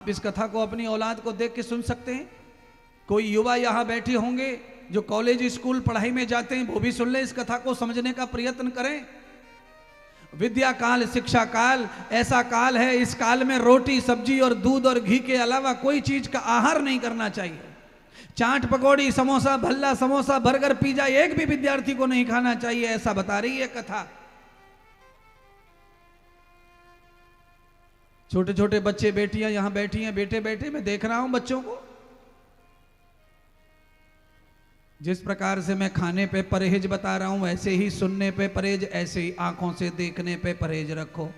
इस कथा को अपनी औलाद को देख के सुन सकते हैं। कोई युवा यहाँ बैठे होंगे जो कॉलेज स्कूल पढ़ाई में जाते हैं, वो भी सुन ले, इस कथा को समझने का प्रयत्न करें। विद्या काल, शिक्षा काल ऐसा काल है, इस काल में रोटी सब्जी और दूध और घी के अलावा कोई चीज का आहार नहीं करना चाहिए। चाट पकौड़ी समोसा भल्ला समोसा बर्गर पिज्जा एक भी विद्यार्थी को नहीं खाना चाहिए, ऐसा बता रही है कथा। छोटे छोटे बच्चे बेटियां यहां बैठी हैं, बेटे बैठे मैं देख रहा हूं बच्चों को। जिस प्रकार से मैं खाने पे परहेज बता रहा हूं वैसे ही सुनने पे परहेज, ऐसे ही आंखों से देखने पे परहेज रखो।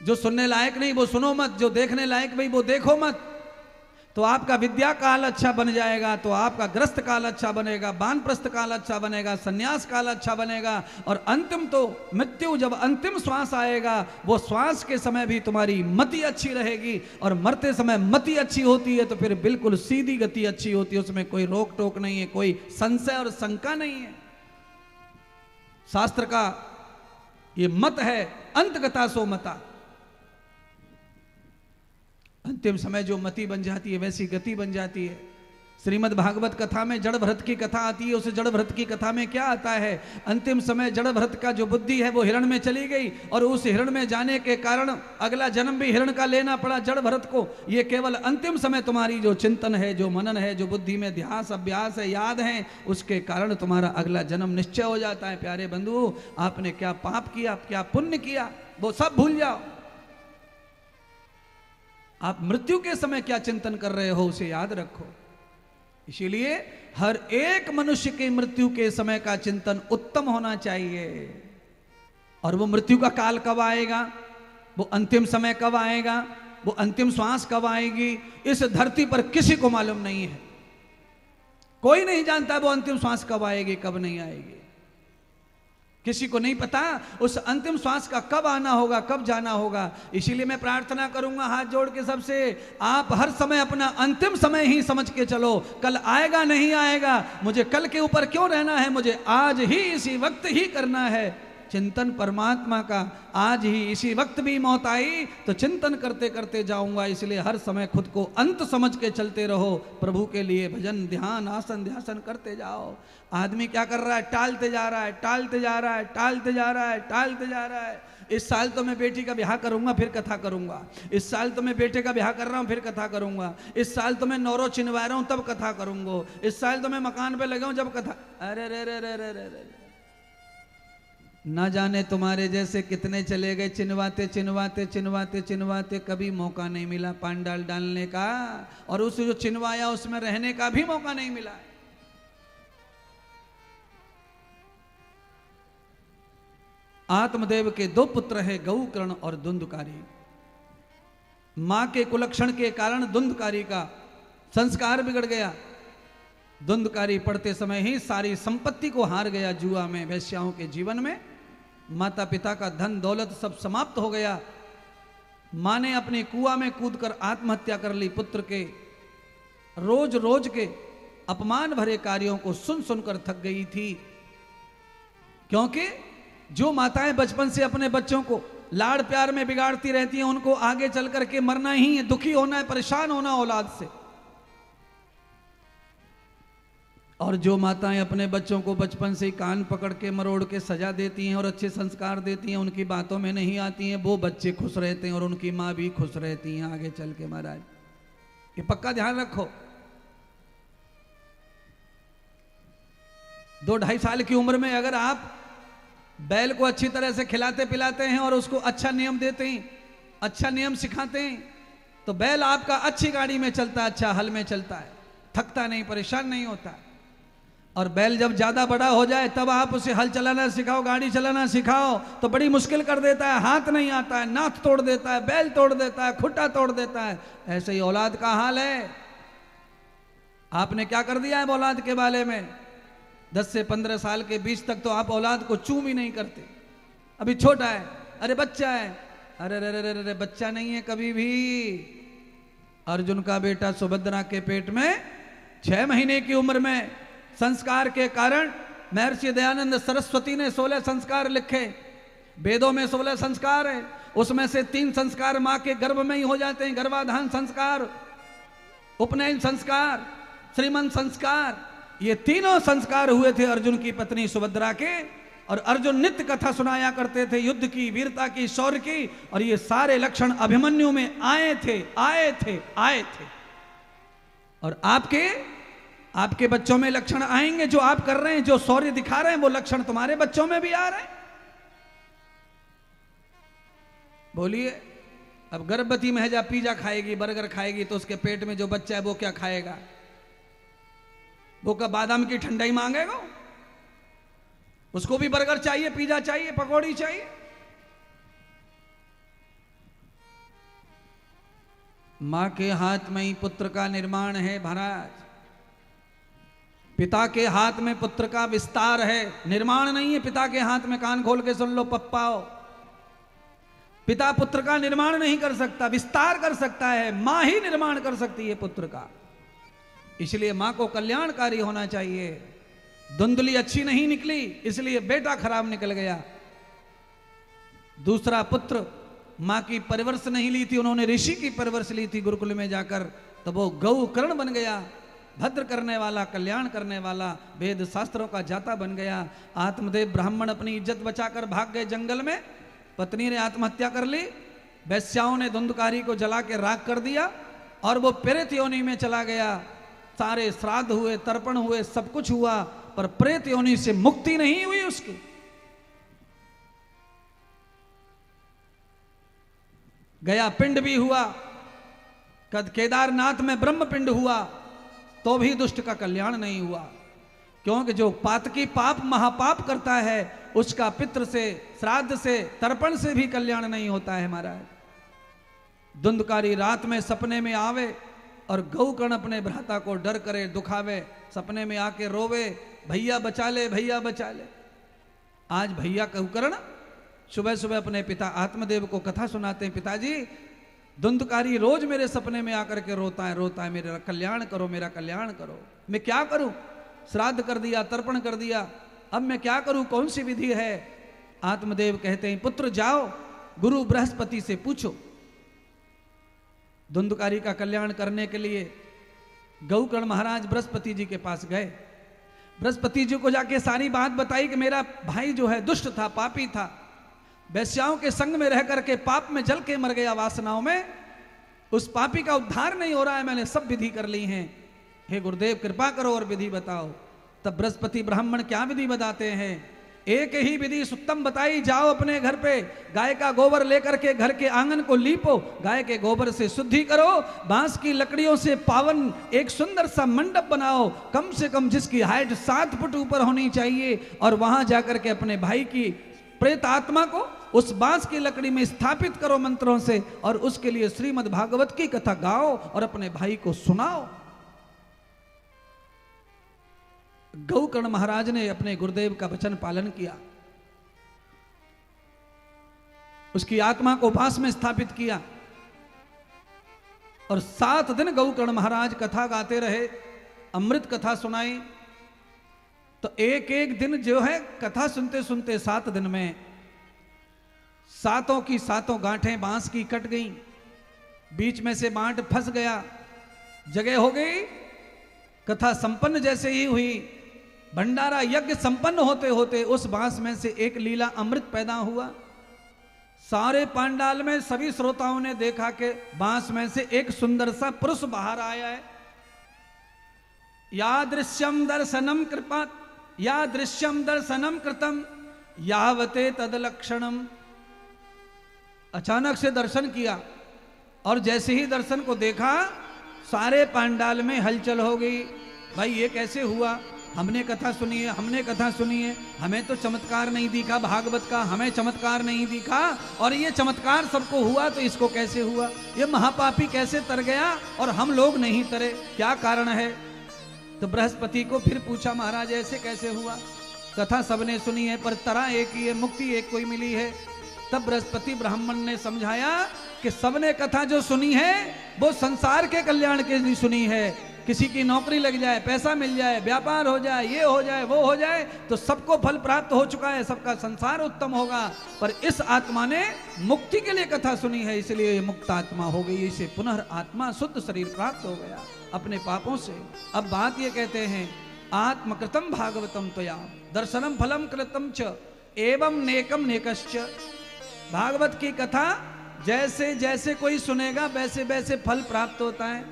जो सुनने लायक नहीं वो सुनो मत, जो देखने लायक भाई वो देखो मत। तो आपका विद्या काल अच्छा बन जाएगा, तो आपका ग्रस्त काल अच्छा बनेगा, वानप्रस्थ काल अच्छा बनेगा, संन्यास काल अच्छा बनेगा, और अंतिम तो मृत्यु, जब अंतिम श्वास आएगा वो श्वास के समय भी तुम्हारी मति अच्छी रहेगी। और मरते समय मति अच्छी होती है तो फिर बिल्कुल सीधी गति अच्छी होती है, उसमें कोई रोक टोक नहीं है, कोई संशय और शंका नहीं है। शास्त्र का ये मत है, अंतगता सो मता। अंतिम समय जो मति बन जाती है वैसी गति बन जाती है। श्रीमद् भागवत कथा में जड़ भरत की कथा आती है। उस जड़ भरत की कथा में क्या आता है? अंतिम समय जड़ भरत का जो बुद्धि है वो हिरण में चली गई, और उस हिरण में जाने के कारण अगला जन्म भी हिरण का लेना पड़ा जड़ भरत को। ये केवल अंतिम समय तुम्हारी जो चिंतन है, जो मनन है, जो बुद्धि में ध्यास अभ्यास है, याद है, उसके कारण तुम्हारा अगला जन्म निश्चय हो जाता है। प्यारे बंधु, आपने क्या पाप किया, क्या पुण्य किया, वो सब भूल जाओ। आप मृत्यु के समय क्या चिंतन कर रहे हो उसे याद रखो। इसीलिए हर एक मनुष्य के मृत्यु के समय का चिंतन उत्तम होना चाहिए। और वो मृत्यु का काल कब आएगा, वो अंतिम समय कब आएगा, वो अंतिम श्वास कब आएगी, इस धरती पर किसी को मालूम नहीं है। कोई नहीं जानता वो अंतिम श्वास कब आएगी कब नहीं आएगी, किसी को नहीं पता उस अंतिम श्वास का कब आना होगा, कब जाना होगा। इसीलिए मैं प्रार्थना करूंगा हाथ जोड़ के सबसे, आप हर समय अपना अंतिम समय ही समझ के चलो। कल आएगा नहीं आएगा, मुझे कल के ऊपर क्यों रहना है, मुझे आज ही इसी वक्त ही करना है चिंतन परमात्मा का। आज ही इसी वक्त भी मौत आई तो चिंतन करते करते जाऊंगा। इसलिए हर समय खुद को अंत समझ के चलते रहो। प्रभु के लिए भजन ध्यान आसन ध्यासन करते जाओ। आदमी क्या कर रहा है, टालते जा रहा है, टालते जा रहा है, टालते जा रहा है, टालते जा रहा है। इस साल तो मैं बेटी का ब्याह करूंगा फिर कथा करूंगा, इस साल तो मैं बेटे का ब्याह कर रहा हूं फिर कथा करूंगा, इस साल तो मैं नौरो चिनवा रहा हूं तब कथा करूंगा, इस साल तो मैं मकान पे लगा हूं जब कथा। अरे रे रे रे रे रे, न जाने तुम्हारे जैसे कितने चले गए चिनवाते चिनवाते चिनवाते चिनवाते, कभी मौका नहीं मिला पांडाल डालने का, और उस जो चिनवाया उसमें रहने का भी मौका नहीं मिला। आत्मदेव के दो पुत्र हैं, गौकर्ण और धुंधकारी। मां के कुलक्षण के कारण धुंधकारी का संस्कार बिगड़ गया। धुंधकारी पढ़ते समय ही सारी संपत्ति को हार गया जुआ में, वैश्याओं के जीवन में। माता पिता का धन दौलत सब समाप्त हो गया। मां ने अपने कुआं में कूदकर आत्महत्या कर ली। पुत्र के रोज रोज के अपमान भरे कार्यों को सुन सुनकर थक गई थी। क्योंकि जो माताएं बचपन से अपने बच्चों को लाड़ प्यार में बिगाड़ती रहती हैं, उनको आगे चल करके मरना ही है, दुखी होना है, परेशान होना औलाद से। और जो माताएं अपने बच्चों को बचपन से ही कान पकड़ के मरोड़ के सजा देती हैं और अच्छे संस्कार देती हैं, उनकी बातों में नहीं आती हैं, वो बच्चे खुश रहते हैं और उनकी माँ भी खुश रहती हैं आगे चल के। महाराज ये पक्का ध्यान रखो। 2-2.5 साल की उम्र में अगर आप बैल को अच्छी तरह से खिलाते पिलाते हैं और उसको अच्छा नियम देते हैं, अच्छा नियम सिखाते हैं, तो बैल आपका अच्छी गाड़ी में चलता है, अच्छा हल में चलता है, थकता नहीं, परेशान नहीं होता। और बैल जब ज्यादा बड़ा हो जाए तब आप उसे हल चलाना सिखाओ, गाड़ी चलाना सिखाओ, तो बड़ी मुश्किल कर देता है, हाथ नहीं आता है, नाथ तोड़ देता है, बैल तोड़ देता है, खुट्टा तोड़ देता है। ऐसे ही औलाद का हाल है। आपने क्या कर दिया है औलाद के बारे में? 10 से 15 साल के बीच तक तो आप औलाद को चूम ही नहीं करते। अभी छोटा है, अरे बच्चा है, अरे रे रे रे, बच्चा नहीं है कभी भी। अर्जुन का बेटा सुभद्रा के पेट में 6 महीने की उम्र में संस्कार के कारण महर्षि दयानंद सरस्वती ने 16 संस्कार लिखे। वेदों में 16 संस्कार है। उसमें से 3 संस्कार मां के गर्भ में ही हो जाते हैं, गर्भाधान संस्कार, उपनयन संस्कार, श्रीमंत संस्कार। ये तीनों संस्कार हुए थे अर्जुन की पत्नी सुभद्रा के, और अर्जुन नित्य कथा सुनाया करते थे युद्ध की, वीरता की, शौर्य की, और ये सारे लक्षण अभिमन्यु में आए थे, आए थे, आए थे। और आपके बच्चों में लक्षण आएंगे, जो आप कर रहे हैं, जो शौर्य दिखा रहे हैं, वो लक्षण तुम्हारे बच्चों में भी आ रहे हैं। बोलिए, अब गर्भवती महजा पिज्जा खाएगी, बर्गर खाएगी, तो उसके पेट में जो बच्चा है वो क्या खाएगा? वो क्या बादाम की ठंडाई मांगेगा? उसको भी बर्गर चाहिए, पिज्जा चाहिए, पकौड़ी चाहिए। मां के हाथ में ही पुत्र का निर्माण है महाराज, पिता के हाथ में पुत्र का विस्तार है, निर्माण नहीं है पिता के हाथ में। कान खोल के सुन लो पप्पाओ, पिता पुत्र का निर्माण नहीं कर सकता, विस्तार कर सकता है, मां ही निर्माण कर सकती है पुत्र का। इसलिए मां को कल्याणकारी होना चाहिए। धुंधली अच्छी नहीं निकली, इसलिए बेटा खराब निकल गया। दूसरा पुत्र मां की परवरिश नहीं ली थी, उन्होंने ऋषि की परवरिश ली थी गुरुकुल में जाकर, तो वो गौ कर्ण बन गया, भद्र करने वाला, कल्याण करने वाला, वेद शास्त्रों का जाता बन गया। आत्मदेव ब्राह्मण अपनी इज्जत बचाकर भाग गए जंगल में, पत्नी ने आत्महत्या कर ली, वैश्याओं ने धुंधकारी को जला के राख कर दिया, और वो प्रेत योनि में चला गया। सारे श्राद्ध हुए, तर्पण हुए, सब कुछ हुआ, पर प्रेत योनि से मुक्ति नहीं हुई उसकी। गया पिंड भी हुआ, कद केदारनाथ में ब्रह्म पिंड हुआ, तो भी दुष्ट का कल्याण नहीं हुआ। क्योंकि जो पातकी पाप महापाप करता है, उसका पितृ से, श्राद्ध से, तर्पण से भी कल्याण नहीं होता है महाराज। धुंधकारी रात में सपने में आवे और गौकर्ण अपने भ्राता को डर करे, दुखावे, सपने में आके रोवे, भैया बचा ले, भैया बचा ले। आज भैया गौकर्ण सुबह सुबह अपने पिता आत्मदेव को कथा सुनाते हैं, पिताजी धुंधकारी रोज मेरे सपने में आकर के रोता है, मेरा कल्याण करो, मेरा कल्याण करो। मैं क्या करूं? श्राद्ध कर दिया, तर्पण कर दिया, अब मैं क्या करूं? कौन सी विधि है? आत्मदेव कहते हैं, पुत्र जाओ गुरु बृहस्पति से पूछो। धुंधकारी का कल्याण करने के लिए गौकर्ण महाराज बृहस्पति जी के पास गए। बृहस्पति जी को जाके सारी बात बताई कि मेरा भाई जो है दुष्ट था, पापी था, वैश्याओं के संग में रह करके पाप में जल के मर गया, वासनाओं में। उस पापी का उद्धार नहीं हो रहा है, मैंने सब विधि कर ली हैं, हे गुरुदेव कृपा करो और विधि बताओ। तब बृहस्पति ब्राह्मण क्या विधि बताते हैं? एक ही विधि उत्तम बताई, जाओ अपने घर पे गाय का गोबर लेकर के घर के आंगन को लीपो, गाय के गोबर से शुद्धि करो, बांस की लकड़ियों से पावन एक सुंदर सा मंडप बनाओ, कम से कम जिसकी हाइट 7 फुट ऊपर होनी चाहिए, और वहां जाकर के अपने भाई की प्रेत आत्मा को उस बांस की लकड़ी में स्थापित करो मंत्रों से, और उसके लिए श्रीमद् भागवत की कथा गाओ और अपने भाई को सुनाओ। गौकर्ण महाराज ने अपने गुरुदेव का वचन पालन किया, उसकी आत्मा को बांस में स्थापित किया, और 7 दिन गौकर्ण महाराज कथा गाते रहे, अमृत कथा सुनाई। तो एक एक दिन जो है कथा सुनते सुनते 7 दिन में 7 की 7 गांठें बांस की कट गईं, बीच में से बांट फंस गया, जगह हो गई। कथा संपन्न जैसे ही हुई, भंडारा यज्ञ संपन्न होते होते उस बांस में से एक लीला अमृत पैदा हुआ। सारे पांडाल में सभी श्रोताओं ने देखा कि बांस में से एक सुंदर सा पुरुष बाहर आया है। या दृश्यम दर्शनम कृपा, या दृश्यम दर्शनम कृतम यावते तदलक्षणम। अचानक से दर्शन किया, और जैसे ही दर्शन को देखा, सारे पांडाल में हलचल हो गई। भाई ये कैसे हुआ? हमने कथा सुनी है, हमने कथा सुनी है, हमें तो चमत्कार नहीं दिखा भागवत का, हमें चमत्कार नहीं दिखा, और ये चमत्कार सबको हुआ तो इसको कैसे हुआ? ये महापापी कैसे तर गया और हम लोग नहीं तरे? क्या कारण है? तो बृहस्पति को फिर पूछा, महाराज ऐसे कैसे हुआ? कथा सबने सुनी है पर तरा एक ही है, मुक्ति एक कोई मिली है। तब बृहस्पति ब्राह्मण ने समझाया कि सबने कथा जो सुनी है वो संसार के कल्याण के लिए सुनी है, किसी की नौकरी लग जाए, पैसा मिल जाए, व्यापार हो जाए, ये हो जाए, वो हो जाए, तो सबको फल प्राप्त हो चुका है, सबका संसार उत्तम होगा। पर इस आत्मा ने मुक्ति के लिए कथा सुनी है, इसलिए ये मुक्त आत्मा हो गई, इसे पुनः आत्मा शुद्ध शरीर प्राप्त हो गया अपने पापों से। अब बात ये कहते हैं, आत्मकृतम भागवतम त्वया दर्शनम फलम कृतम च एवं नेकम नेकश्च। भागवत की कथा जैसे जैसे कोई सुनेगा वैसे वैसे फल प्राप्त होता है।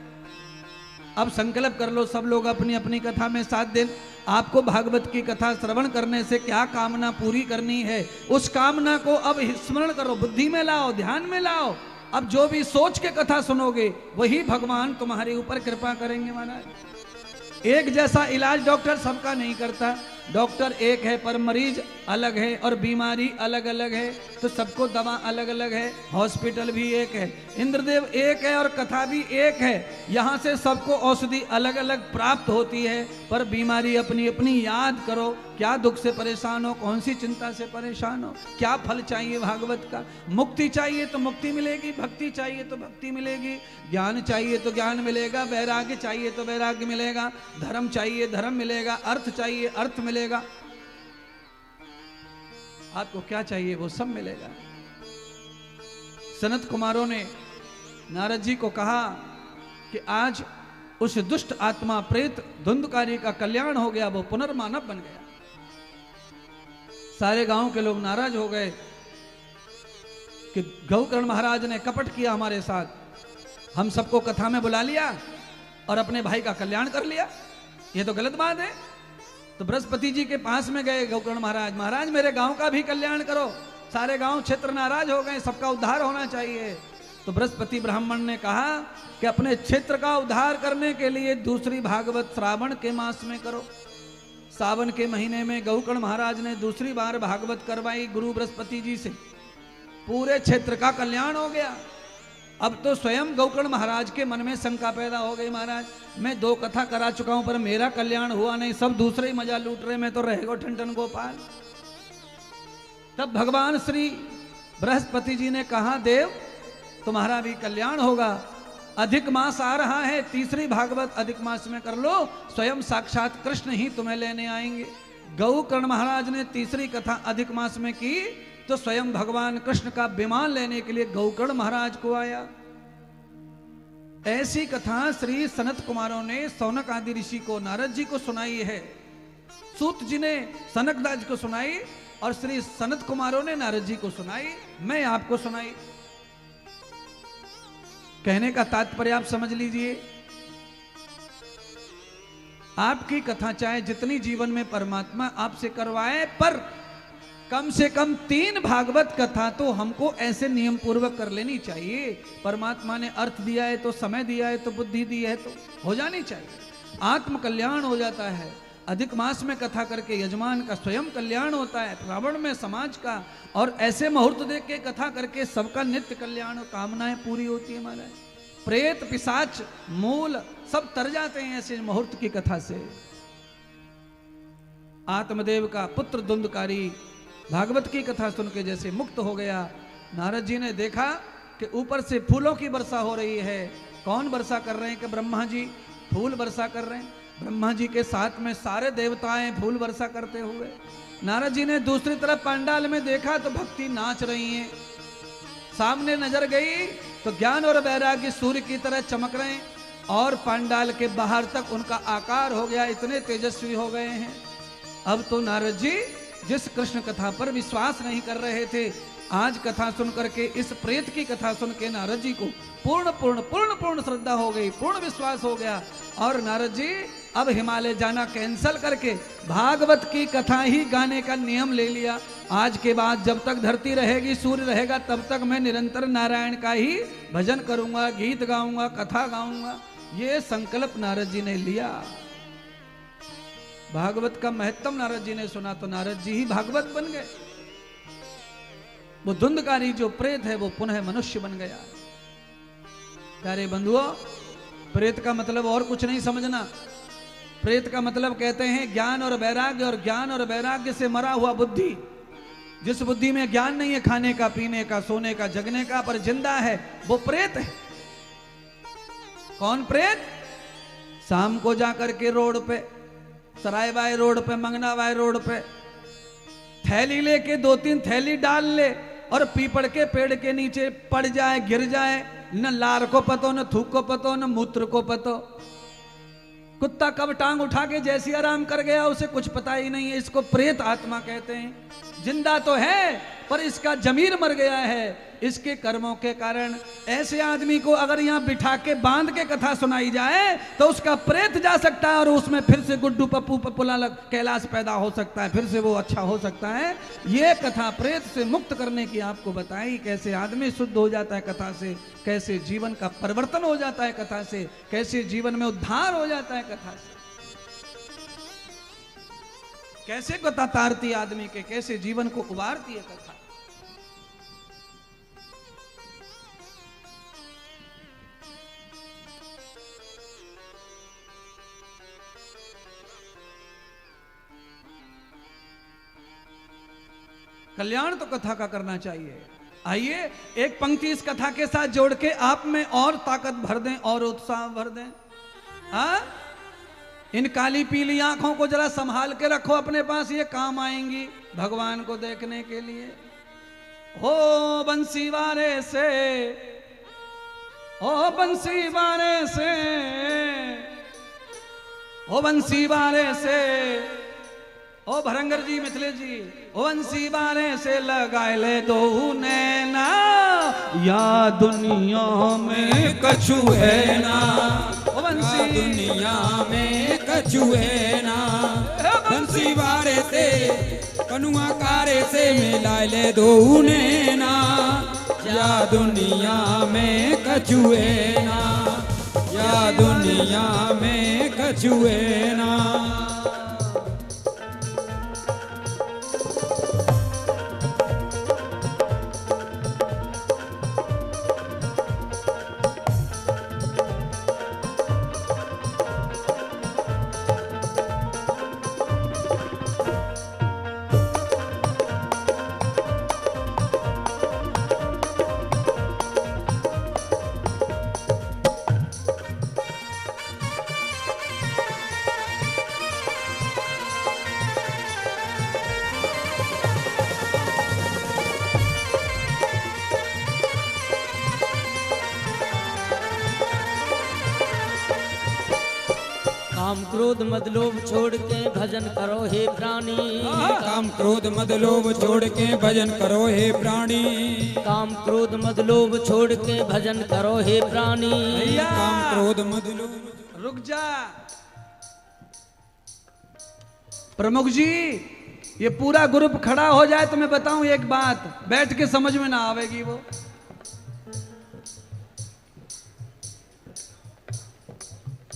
अब संकल्प कर लो सब लोग अपनी अपनी कथा में 7 दिन, आपको भागवत की कथा श्रवण करने से क्या कामना पूरी करनी है, उस कामना को अब स्मरण करो, बुद्धि में लाओ, ध्यान में लाओ। अब जो भी सोच के कथा सुनोगे वही भगवान तुम्हारे ऊपर कृपा करेंगे महाराज। एक जैसा इलाज डॉक्टर सबका नहीं करता, डॉक्टर एक है पर मरीज अलग है और बीमारी अलग अलग है, तो सबको दवा अलग अलग है, हॉस्पिटल भी एक है, इंद्रदेव एक है और कथा भी एक है। यहाँ से सबको औषधि अलग अलग प्राप्त होती है, पर बीमारी अपनी अपनी। याद करो, क्या दुख से परेशान हो, कौन सी चिंता से परेशान हो, क्या फल चाहिए भागवत का। मुक्ति चाहिए तो मुक्ति मिलेगी, भक्ति चाहिए तो भक्ति मिलेगी, ज्ञान चाहिए तो ज्ञान मिलेगा, वैराग्य चाहिए तो वैराग्य मिलेगा, धर्म चाहिए धर्म मिलेगा, अर्थ चाहिए अर्थ मिलेगा। आपको क्या चाहिए वो सब मिलेगा। सनत कुमारों ने नारद जी को कहा कि आज उस दुष्ट आत्मा प्रेत धुंधकारी का कल्याण हो गया, वो पुनर्मानव बन गया। सारे गांव के लोग नाराज हो गए कि गौकर्ण महाराज ने कपट किया हमारे साथ, हम सबको कथा में बुला लिया और अपने भाई का कल्याण कर लिया, ये तो गलत बात है। तो बृहस्पति जी के पास में गए गौकर्ण महाराज, महाराज मेरे गांव का भी कल्याण करो, सारे गांव क्षेत्र नाराज हो गए, सबका उद्धार होना चाहिए। तो बृहस्पति ब्राह्मण ने कहा कि अपने क्षेत्र का उद्धार करने के लिए दूसरी भागवत श्रावण के मास में करो। सावन के महीने में गौकर्ण महाराज ने दूसरी बार भागवत करवाई गुरु बृहस्पति जी से, पूरे क्षेत्र का कल्याण हो गया। अब तो स्वयं गौकर्ण महाराज के मन में शंका पैदा हो गई, महाराज मैं 2 कथा करा चुका हूं पर मेरा कल्याण हुआ नहीं, सब दूसरे ही मजा लूट रहे, मैं तो रह गो ठन गोपाल। तब भगवान श्री बृहस्पति जी ने कहा, देव तुम्हारा भी कल्याण होगा, अधिक मास आ रहा है, तीसरी भागवत अधिक मास में कर लो, स्वयं साक्षात कृष्ण ही तुम्हें लेने आएंगे। गौकर्ण महाराज ने तीसरी कथा अधिक मास में की तो स्वयं भगवान कृष्ण का विमान लेने के लिए गौकर्ण महाराज को आया। ऐसी कथा श्री सनत कुमारों ने सौनक आदि ऋषि को, नारद जी को सुनाई है, सूत जी ने सनक राज को सुनाई और श्री सनत कुमारों ने नारद जी को सुनाई, मैं आपको सुनाई। कहने का तात्पर्य आप समझ लीजिए, आपकी कथा चाहे जितनी जीवन में परमात्मा आपसे करवाए, पर कम से कम 3 भागवत कथा तो हमको ऐसे नियम पूर्वक कर लेनी चाहिए। परमात्मा ने अर्थ दिया है तो समय दिया है तो बुद्धि दी है तो हो जानी चाहिए, आत्म कल्याण हो जाता है। अधिक मास में कथा करके यजमान का स्वयं कल्याण होता है, श्रावण में समाज का, और ऐसे मुहूर्त देख के कथा करके सबका नित्य कल्याण और कामनाएं पूरी होती है महाराज। प्रेत पिशाच मूल सब तर जाते हैं ऐसे मुहूर्त की कथा से। आत्मदेव का पुत्र धुंधकारी भागवत की कथा सुन के जैसे मुक्त हो गया। नारद जी ने देखा कि ऊपर से फूलों की वर्षा हो रही है। कौन वर्षा कर रहे हैं? कि ब्रह्मा जी फूल वर्षा कर रहे हैं। ब्रह्मा जी के साथ में सारे देवताएं फूल वर्षा करते हुए। नारद जी ने दूसरी तरफ पंडाल में देखा तो भक्ति नाच रही हैं। सामने नजर गई तो ज्ञान और वैराग्य सूर्य की तरह चमक रहे हैं और पंडाल के बाहर तक उनका आकार हो गया, इतने तेजस्वी हो गए हैं। अब तो नारद जी जिस कृष्ण कथा पर विश्वास नहीं कर रहे थे, आज कथा सुन करके इस प्रेत की कथा सुन के नारद जी को पूर्ण श्रद्धा हो गई, पूर्ण विश्वास हो गया। और नारद जी अब हिमालय जाना कैंसल करके भागवत की कथा ही गाने का नियम ले लिया। आज के बाद जब तक धरती रहेगी, सूर्य रहेगा, तब तक मैं निरंतर नारायण का ही भजन करूंगा, गीत गाऊंगा, कथा गाऊंगा। ये संकल्प नारद जी ने लिया। भागवत का महत्व नारद जी ने सुना तो नारद जी ही भागवत बन गए। वो धुंधकारी जो प्रेत है वो पुनः मनुष्य बन गया। प्यारे बंधुओं, प्रेत का मतलब और कुछ नहीं समझना। प्रेत का मतलब कहते हैं ज्ञान और वैराग्य, और ज्ञान और वैराग्य से मरा हुआ बुद्धि। जिस बुद्धि में ज्ञान नहीं है खाने का, पीने का, सोने का, जगने का, पर जिंदा है, वो प्रेत है। कौन प्रेत? शाम को जाकर के रोड पे, सरायबाई रोड पे, मंगनाबाई रोड पे थैली लेके 2-3 थैली डाल ले और पीपड़ के पेड़ के नीचे पड़ जाए, गिर जाए, न लार को पतो, न थूक को पतो, न मूत्र को पतो। कुत्ता कब टांग उठा के जैसी आराम कर गया उसे कुछ पता ही नहीं है। इसको प्रेत आत्मा कहते हैं। जिंदा तो है पर इसका जमीर मर गया है इसके कर्मों के कारण। ऐसे आदमी को अगर यहाँ बिठा के बांध के कथा सुनाई जाए तो उसका प्रेत जा सकता है और उसमें फिर से गुड्डू पप्पू पपुला कैलाश पैदा हो सकता है, फिर से वो अच्छा हो सकता है। ये कथा प्रेत से मुक्त करने की आपको बताई, कैसे आदमी शुद्ध हो जाता है कथा से, कैसे जीवन का परिवर्तन हो जाता है कथा से, कैसे जीवन में उद्धार हो जाता है कथा से, कैसे कथा तारती आदमी के, कैसे जीवन को उबारती है कथा। कल्याण तो कथा का करना चाहिए। आइए एक पंक्ति इस कथा के साथ जोड़ के आप में और ताकत भर दें और उत्साह भर दें। इन काली पीली आंखों को जरा संभाल के रखो अपने पास, ये काम आएंगी भगवान को देखने के लिए। हो बंसी वारे से, ओ बंसी वारे से, ओ बंसी वारे से, ओ भरंगर जी, मिथिलेश जी, ओ बंसी बारे से लगाए ले दो नैना, या दुनिया में कछु है ना, ओ बंसी दुनिया में कछु है ना, बंसी बारे से कनुआ कारे से मिला ले दो नैना, या दुनिया में कछु है ना, या दुनिया में कछु है ना। काम क्रोध मद लोभ छोड़ के भजन करो हे प्राणी, काम क्रोध मद लोभ छोड़ के भजन करो हे प्राणी, काम क्रोध मद लोभ छोड़ के भजन करो हे प्राणी, काम क्रोध मद लोभ। रुक जा प्रमुख जी, ये पूरा ग्रुप खड़ा हो जाए तो मैं बताऊं एक बात, बैठ के समझ में ना आवेगी वो।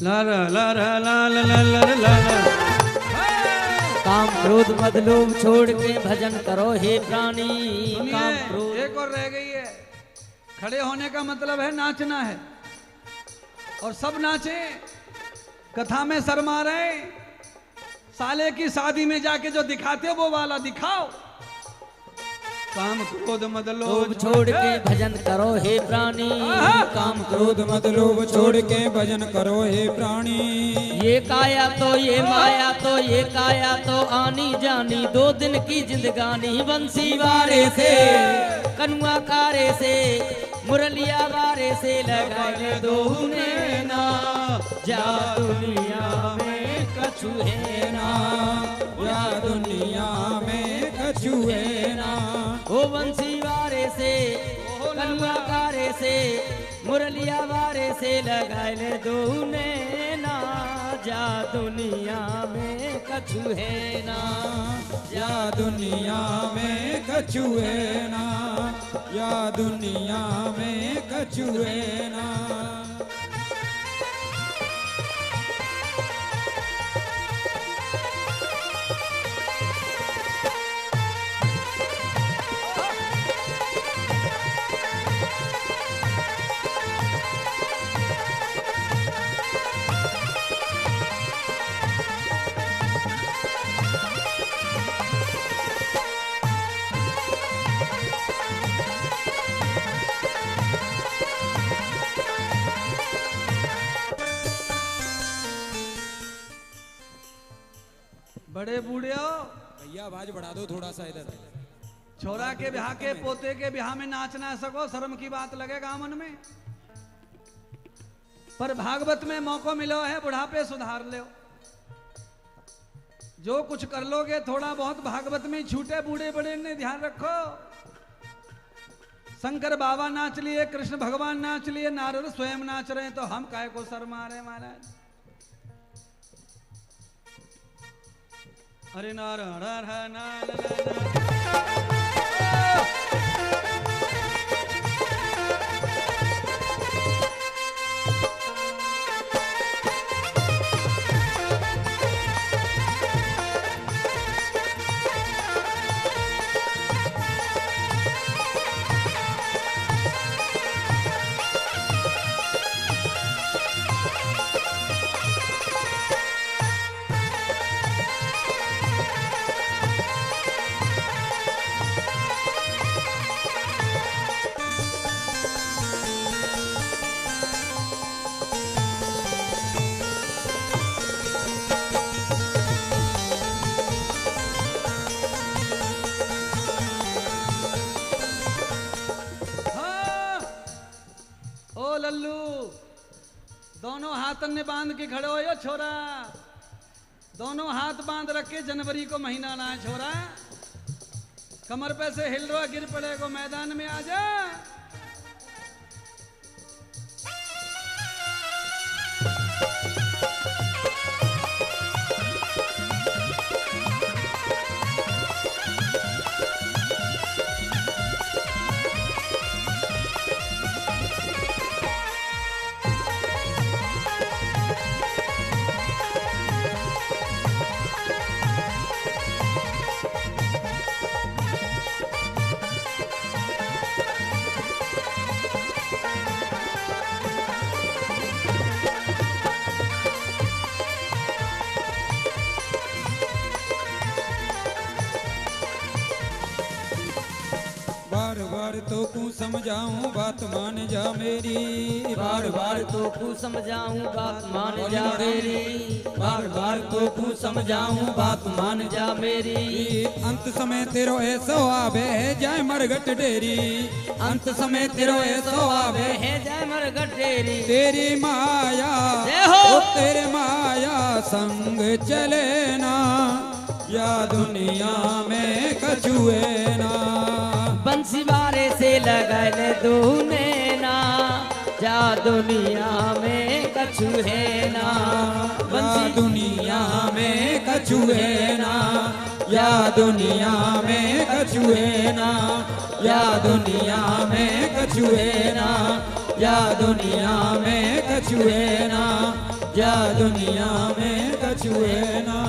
ला ला ला ला ला ला ला ला ला। काम क्रोध मद लोभ छोड़ के भजन करो हे प्राणी, काम क्रोध। एक और रह गई है। खड़े होने का मतलब है नाचना है और सब नाचे। कथा में शर्मा रहे, साले की शादी में जाके जो दिखाते हो वो वाला दिखाओ। काम क्रोध मद लोभ छोड़ के भजन करो हे प्राणी, काम क्रोध मद लोभ छोड़ के भजन करो हे प्राणी। ये काया तो ये माया तो ये काया तो आनी जानी, 2 दिन की जिंदगानी, बंसी वारे से कनुआ कारे से मुरलिया वारे से लगाए दो नैना, जा दुनिया में कछु है ना, या दुनिया में कछु है ना। ओ बंसी वारे से कनुआ कारे से मुरलिया वारे से लगाए ले दो नैना, जा दुनिया में कछु है ना, या दुनिया में कछु है ना, या दुनिया में कछु है ना। बड़े बूढ़े हो, भैया आवाज बढ़ा दो थोड़ा सा इधर। छोरा के ब्याह के पोते के ब्याह में नाच ना सको, शर्म की बात लगेगा मन में। पर भागवत में मौका मिलो है, बुढ़ापे सुधार लो। जो कुछ कर लोगे थोड़ा बहुत भागवत में छूटे, बूढ़े बड़े ने ध्यान रखो। शंकर बाबा नाच लिए, कृष्ण भगवान नाच लिए, नारद स्वयं नाच रहे हैं, तो हम काहे को शर्मा रहे महाराज। हरे नारायण दोनों हाथन ने बांध के खड़े हो यो छोरा, दोनों हाथ बांध रखे, जनवरी को महीना ना है छोरा, कमर पे से हिल रहा, गिर पड़ेगो मैदान में आ जा। बार बार तो कू समझाऊं बात मान जा मेरी, बार बार तो कू समझाऊं बात मान जा मेरी, बार बार तो कू समझाऊं बात मान जा मेरी। अंत समय तेरो ऐसो आवे है जाय मरगट डेरी, अंत समय तेरो ऐसो आवे है जाय मरगट डेरी। तेरी माया जय हो। ओ तेरे माया संग चले ना, या दुनिया में कछुए ना। बंसी वारे से लगल दूने ना, जा दुनिया में कछु है ना। या दुनिया में कछुए ना, या दुनिया में कछुए ना, या दुनिया में कछुए ना, या दुनिया में कछुए ना, या दुनिया में कछुए ना।